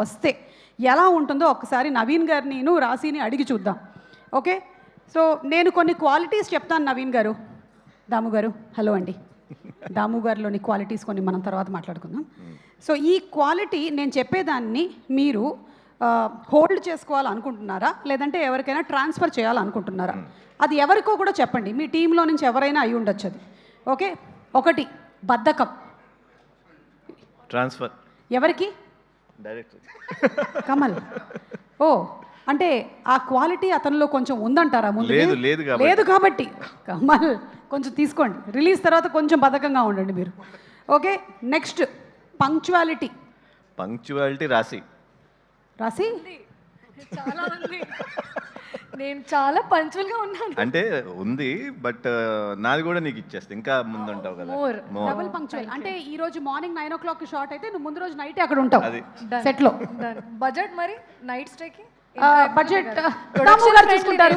వస్తే ఎలా ఉంటుందో ఒక్కసారి నవీన్ గారిని రాశిని అడిగి చూద్దాం. ఓకే, సో నేను కొన్ని క్వాలిటీస్ చెప్తాను. నవీన్ గారు, దాము గారు, హలో అండి. దాము గారిలోని క్వాలిటీస్ కొన్ని మనం తర్వాత మాట్లాడుకుందాం. సో ఈ క్వాలిటీ నేను చెప్పేదాన్ని మీరు హోల్డ్ చేసుకోవాలనుకుంటున్నారా, లేదంటే ఎవరికైనా ట్రాన్స్ఫర్ చేయాలనుకుంటున్నారా? అది ఎవరికో కూడా చెప్పండి, మీ టీంలో నుంచి ఎవరైనా అయి ఉండొచ్చు అది. ఓకే, ఒకటి బద్ధకం. ట్రాన్స్ఫర్ ఎవరికి? డైరెక్టర్ కమల్. ఓ, అంటే ఆ క్వాలిటీ అతనిలో కొంచెం ఉందంటారా? ముందు లేదు కాబట్టి కమల్ కొంచెం తీసుకోండి. రిలీజ్ తర్వాత కొంచెం బద్ధకంగా ఉండండి మీరు. Okay, next punctuality. రాశి చాలా ఉంది. నేను చాలా పంక్చువల్గా ఉన్నాను. అంటే ఉంది, బట్ నాది కూడా నీకు ఇచ్చేస్తా, ఇంకా ముందు ఉంటావు కదా. డబుల్ పంక్చువల్ అంటే ఈ రోజు మార్నింగ్ 9 o'clock షార్ట్ అయితే నువ్వు ముందు రోజు నైట్ అక్కడ ఉంటావు సెట్ లో. బడ్జెట్ మరి నైట్ స్టేకి బడ్జెట్ దాము గారు చూసుకుంటారు.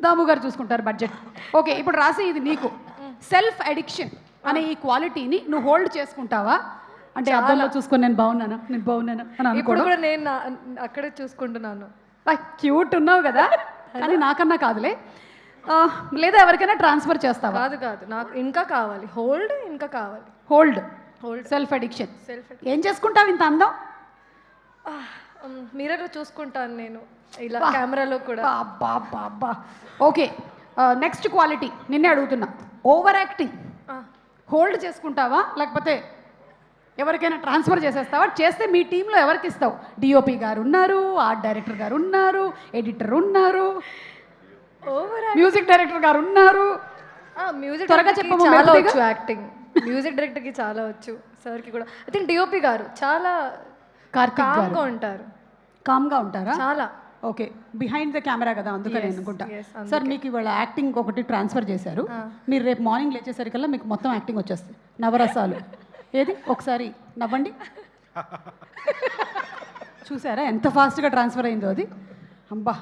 దాము గారు చూసుకుంటారు బడ్జెట్. ఓకే, ఇప్పుడు రాసి ఇది నీకు సెల్ఫ్ అడిక్షన్ అనే ఈ క్వాలిటీని నువ్వు హోల్డ్ చేసుకుంటావా? అంటే అద్దంలో చూసుకొని నేను బాగున్నాను అని ఇప్పుడు కూడా నేను అక్కడే చూసుకుంటున్నాను. క్యూట్ ఉన్నావు కదా, కానీ నాకన్నా కాదులే. లేదా ఎవరికైనా ట్రాన్స్ఫర్ చేస్తావా? కాదు, నాకు ఇంకా కావాలి హోల్డ్, ఇంకా కావాలి హోల్డ్ సెల్ఫ్ అడిక్షన్. ఏం చేసుకుంటావు ఇంత అందం? మిర్రర్లో చూసుకుంటాను నేను, ఇలా కెమెరాలో కూడా. అబ్బా. ఓకే, నెక్స్ట్ క్వాలిటీ నిన్నే అడుగుతున్నా, ఓవర్ యాక్టింగ్. హోల్డ్ చేసుకుంటావా, లేకపోతే ఎవరికైనా ట్రాన్స్ఫర్ చేసేస్తావా? చేస్తే మీ టీంలో ఎవరికి ఇస్తావు? డిఓపి గారు ఉన్నారు, ఆర్ట్ డైరెక్టర్ గారు ఉన్నారు, ఎడిటర్ ఉన్నారు, మ్యూజిక్ డైరెక్టర్ గారు ఉన్నారు. మ్యూజిక్ త్వరగా చెప్పము. చాలా వచ్చు యాక్టింగ్, మ్యూజిక్ డైరెక్టర్కి చాలా వచ్చు, సార్కి కూడా. ఐ థింక్ డిఓపి గారు చాలా కామ్గా ఉంటారు. కామ్గా ఉంటారా? చాలా. ఓకే, బిహైండ్ ద కెమెరా కదా, అందుకని అనుకుంటా. సార్ మీకు ఇవాళ యాక్టింగ్ ఒకటి ట్రాన్స్ఫర్ చేశారు, మీరు రేపు మార్నింగ్ లేచేసరికల్లా మీకు మొత్తం యాక్టింగ్ వచ్చేస్తాయి, నవరసాలు. ఏది ఒకసారి నవ్వండి. చూసారా ఎంత ఫాస్ట్గా ట్రాన్స్ఫర్ అయిందో అది? అబ్బా,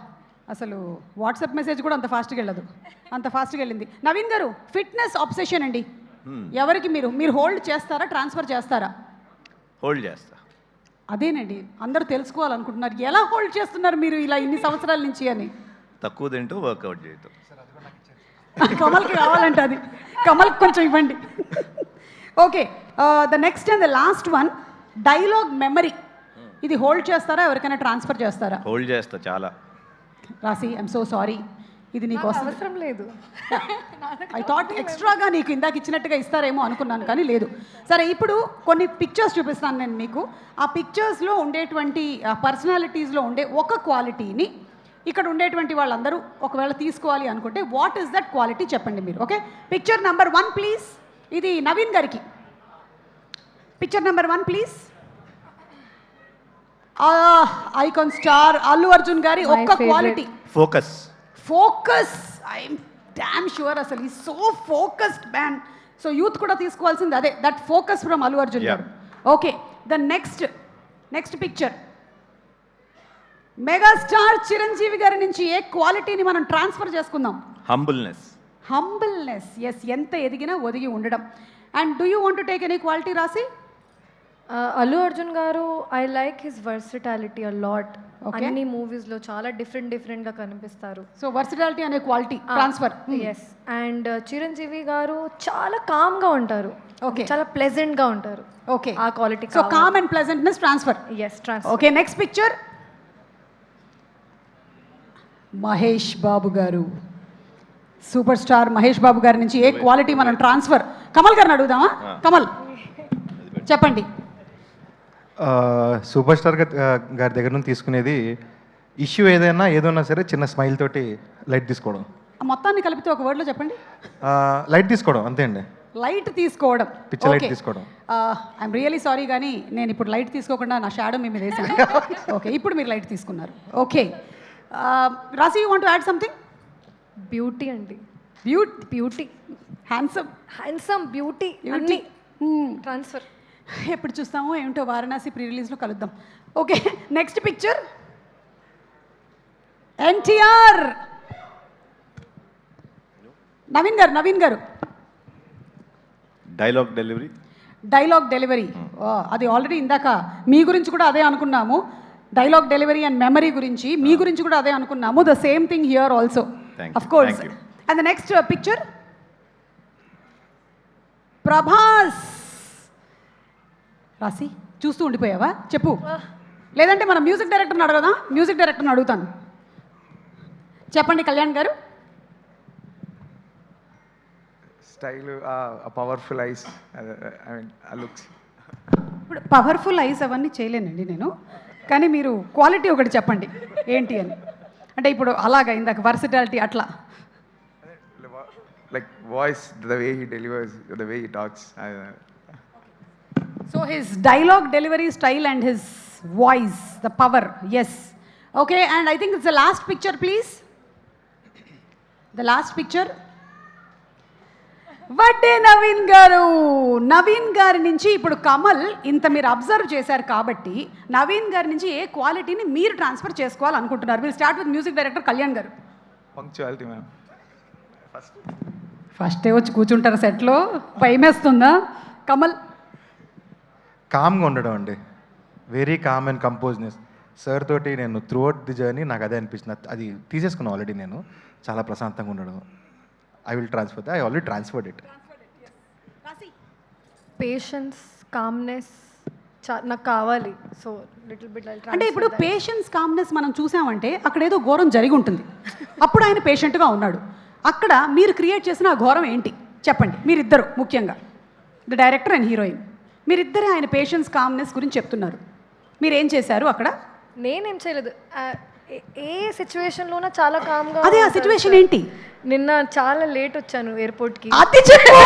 అసలు వాట్సాప్ మెసేజ్ కూడా అంత ఫాస్ట్గా వెళ్ళదు, అంత ఫాస్ట్గా వెళ్ళింది. నవీన్ గారు, ఫిట్నెస్ ఆబ్సెషన్ అండి. ఎవరికి మీరు హోల్డ్ చేస్తారా, ట్రాన్స్ఫర్ చేస్తారా? హోల్డ్ చేస్తా. అదేనండి అందరూ తెలుసుకోవాలనుకుంటున్నారు, ఎలా హోల్డ్ చేస్తున్నారు మీరు ఇలా ఇన్ని సంవత్సరాల నుంచి అని. తక్కువ తింటూ వర్కౌట్ చేయటం. కమల్కి కావాలంటే అది, కమల్కి కొంచెం ఇవ్వండి. Okay, the next and the last one, dialogue memory. ఇది హోల్డ్ చేస్తారా, ఎవరికైనా ట్రాన్స్ఫర్ చేస్తారా? హోల్డ్ చేస్తా చాలా. రాసి, ఐఎమ్ సో సారీ, ఇది నీకు అవసరం లేదు. ఐ థాట్ ఎక్స్ట్రాగా నీకు ఇందాక ఇచ్చినట్టుగా ఇస్తారేమో అనుకున్నాను, కానీ లేదు. సరే, ఇప్పుడు కొన్ని పిక్చర్స్ చూపిస్తాను నేను మీకు. ఆ పిక్చర్స్లో ఉండేటువంటి పర్సనాలిటీస్లో ఉండే ఒక క్వాలిటీని ఇక్కడ ఉండేటువంటి వాళ్ళందరూ ఒకవేళ తీసుకోవాలి అనుకుంటే వాట్ ఈస్ దట్ క్వాలిటీ చెప్పండి మీరు. Okay, picture number 1 please. ఇది నవీన్ గారికి. Picture number 1 please. Icon star Allu Arjun గారి ఒక్క quality, focus. I'm damn sure అసలు ఈ so focused man. So youth కూడా తీసుకోవాల్సింది అదే, that focus from Allu Arjun గారు. Okay, the next picture, megastar Chiranjeevi గారి నుంచి ఏ క్వాలిటీని మనం ట్రాన్స్ఫర్ చేసుకుందాం? హంబుల్నెస్. ఎస్, ఎంత ఎదిగినా ఒదిగి ఉండడం. And do you want to take any quality రాసి? అల్లు అర్జున్ గారు, I like his versatility a lot. అన్ని మూవీస్లో చాలా డిఫరెంట్గా కనిపిస్తారు. సో వర్సిటాలిటీ అనే quality transfer. Yes. And Chiranjeevi గారు చాలా కామ్గా ఉంటారు. ఓకే, చాలా ప్లెజెంట్గా ఉంటారు. ఓకే, ఆ quality. So calm and pleasantness transfer. Yes, transfer. Okay, next picture, Mahesh Babu గారు. సూపర్ స్టార్ మహేష్ బాబు గారి నుంచి ఏ క్వాలిటీ మనం ట్రాన్స్ఫర్? కమల్ గారిని అడుగుదామా? కమల్ చెప్పండి. సూపర్ స్టార్ గారి దగ్గర నుంచి తీసుకునేది ఇష్యూ ఏదైనా సరే చిన్న స్మైల్ తోటి లైట్ తీసుకోవడం. మొత్తాన్ని కలిపితే ఒక వర్డ్లో చెప్పండి. లైట్ తీసుకోవడం, అంతే అండి. లైట్ తీసుకోవడం, పిచ్చ లైట్ తీసుకోవడం. ఐఎమ్ రియలీ సారీ, కానీ నేను ఇప్పుడు లైట్ తీసుకోకుండా నా షాడో మీ మీద వేసాను. ఓకే, ఇప్పుడు మీరు లైట్ తీసుకున్నారు. ఓకే, రాసి, you want to add something? Beauty అండి. బ్యూటీ, హ్యాండ్సమ్ బ్యూటీ అన్ని ట్రాన్స్ఫర్. ఎప్పుడు చూస్తామో ఏమిటో, వారణాసి ప్రీ రిలీజ్లో కలుద్దాం. Okay, next picture, NTR. Naveen గారు డైలాగ్ డెలివరీ. డైలాగ్ డెలివరీ అది ఆల్రెడీ ఇందాక మీ గురించి కూడా అదే అనుకున్నాము. డైలాగ్ డెలివరీ అండ్ మెమరీ గురించి మీ గురించి కూడా అదే అనుకున్నాము. The same thing here also of course. And the next picture Prabhas. రాసి చూస్తూ ఉండిపోయావా చెప్పు, లేదంటే మన మ్యూజిక్ డైరెక్టర్ని అడగదా? మ్యూజిక్ డైరెక్టర్ని అడుగుతాను. చెప్పండి కళ్యాణ్ గారు. Style, powerful ice, I mean looks. ఇప్పుడు పవర్ఫుల్ ఐస్ అవన్నీ చేయలేనండి నేను, కానీ మీరు క్వాలిటీ ఒకటి చెప్పండి ఏంటి అని. అంటే ఇప్పుడు అలాగా ఇందాక వర్సిటాలిటీ అట్లా. Like voice, the way he delivers, the way he talks. So his dialogue delivery style and his voice, the power, yes. Okay, and I think it's the last picture, please. The last picture. Vadde Naveen గారు. నవీన్ గారి నుంచి ఇప్పుడు కమల్ ఇంత మీరు observe చేశారు కాబట్టి నవీన్ గారి నుంచి ఏ క్వాలిటీని మీరు ట్రాన్స్ఫర్ చేసుకోవాలనుకుంటున్నారు? మీరు start with music director Kalyan గారు. Punctuality ma'am. ఫస్టే వచ్చి కూర్చుంటారు సెట్లో, భయమేస్తుందా? కమల్. కామ్గా ఉండడం అండి, very calm and composedness. Sir తోటి నేను త్రూ అవుట్ ది జర్నీ నాకు అదే అనిపించింది. అది తీసేసుకున్నాను ఆల్రెడీ నేను. చాలా ప్రశాంతంగా ఉండడం. I will transfer I already transferred it. Patience, calmness నాకు కావాలి. సో లిటిల్ బిట్ అంటే ఇప్పుడు పేషెన్స్ కామ్నెస్ మనం చూసామంటే అక్కడ ఏదో ఘోరం జరిగి ఉంటుంది, అప్పుడు ఆయన పేషెంట్గా ఉన్నాడు. అక్కడ మీరు క్రియేట్ చేసిన ఆ ఘోరం ఏంటి చెప్పండి మీరిద్దరు, ముఖ్యంగా ద డైరెక్టర్ అండ్ హీరోయిన్. మీరిద్దరే ఆయన పేషెన్స్ కామ్నెస్ గురించి చెప్తున్నారు. మీరేం చేశారు అక్కడ? నేనేం చేయలేదు. ఏ సిచ్యువేషన్లోనా చాలా కామ్గా. అదే ఆ సిచ్యువేషన్ ఏంటి? నిన్న చాలా లేట్ వచ్చాను ఎయిర్పోర్ట్కి. అది చెప్పు.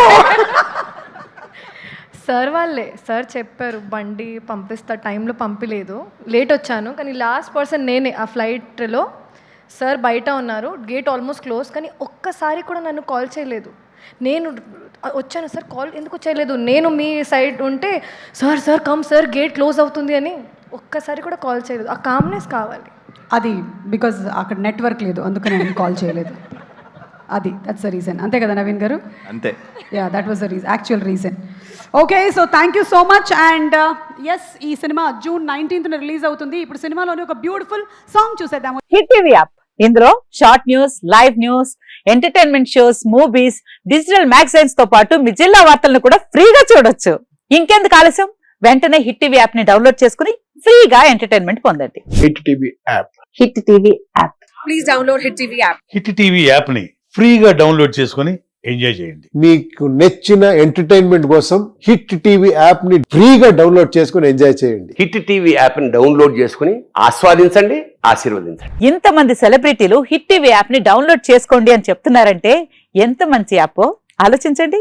సార్ వాళ్ళే, సార్ చెప్పారు బండి పంపిస్తా, టైంలో పంపిలేదు, లేట్ వచ్చాను. కానీ లాస్ట్ పర్సన్ నేనే ఆ ఫ్లైట్లో. సార్ బయట ఉన్నారు, గేట్ ఆల్మోస్ట్ క్లోజ్, కానీ ఒక్కసారి కూడా నన్ను కాల్ చేయలేదు. నేను వచ్చాను సార్, కాల్ ఎందుకు చేయలేదు? నేను మీ సైడ్ ఉంటే sir sir come sir gate close అవుతుంది అని ఒక్కసారి కూడా కాల్ చేయలేదు. ఆ కామ్నెస్ కావాలి. అది బికాజ్ అక్కడ నెట్వర్క్ లేదు, అందుకని నేను కాల్ చేయలేదు. అది దట్స్ ద రీజన్. అంతే కదా నవీన్ గారు? అంతే. Yeah, that was the actual reason. Okay, so thank you so much. And yes, ఈ సినిమా June 19th రిలీజ్ అవుతుంది. ఇప్పుడు సినిమాలోని ఒక బ్యూటిఫుల్ సాంగ్ చూసేద్దాము. హిట్ టీవీ యాప్, ఇందులో short news, live news, entertainment shows, movies, digital magazines తో పాటు మీ జిల్లా వార్తలను కూడా ఫ్రీగా చూడొచ్చు. ఇంకెందుకు ఆలస్యం, వెంటనే హిట్ టీవీ యాప్ ని డౌన్లోడ్ చేసుకుని ఫ్రీగా ఎంటర్టైన్మెంట్ పొందండి. Hit TV app. Hit TV app, please download hit TV app. Hit TV app ని ఫ్రీగా డౌన్లోడ్ చేసుకుని ఎంజాయ్ చేయండి. మీకు నచ్చిన ఎంటర్టైన్మెంట్ కోసం హిట్ టీవీ యాప్ ని ఫ్రీగా డౌన్లోడ్ చేసుకుని ఎంజాయ్ చేయండి. హిట్ టీవీ యాప్ ని డౌన్లోడ్ చేసుకుని ఆస్వాదించండి, ఆశీర్వదించండి. ఇంతమంది సెలబ్రిటీలు హిట్ టీవీ యాప్ ని డౌన్లోడ్ చేసుకోండి అని చెప్తున్నారంటే ఎంత మంచి యాప్ ఆలోచించండి.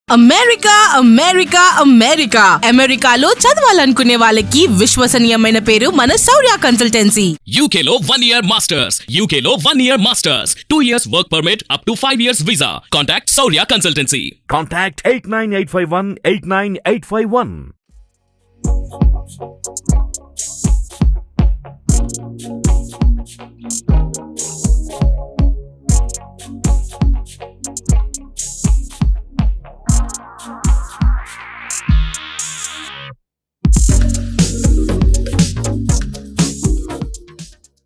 అమెరికా అమెరికా అమెరికా అమెరికాలో చదవాలనుకునే వాళ్ళకి విశ్వసనీయమైన పేరు మన శౌర్య కన్సల్టెన్సీ. UKలో 1 year masters, UKలో 1 year masters, 2 years work permit up to 5 years visa. Contact Saurya Consultancy. Contact 89851 89851.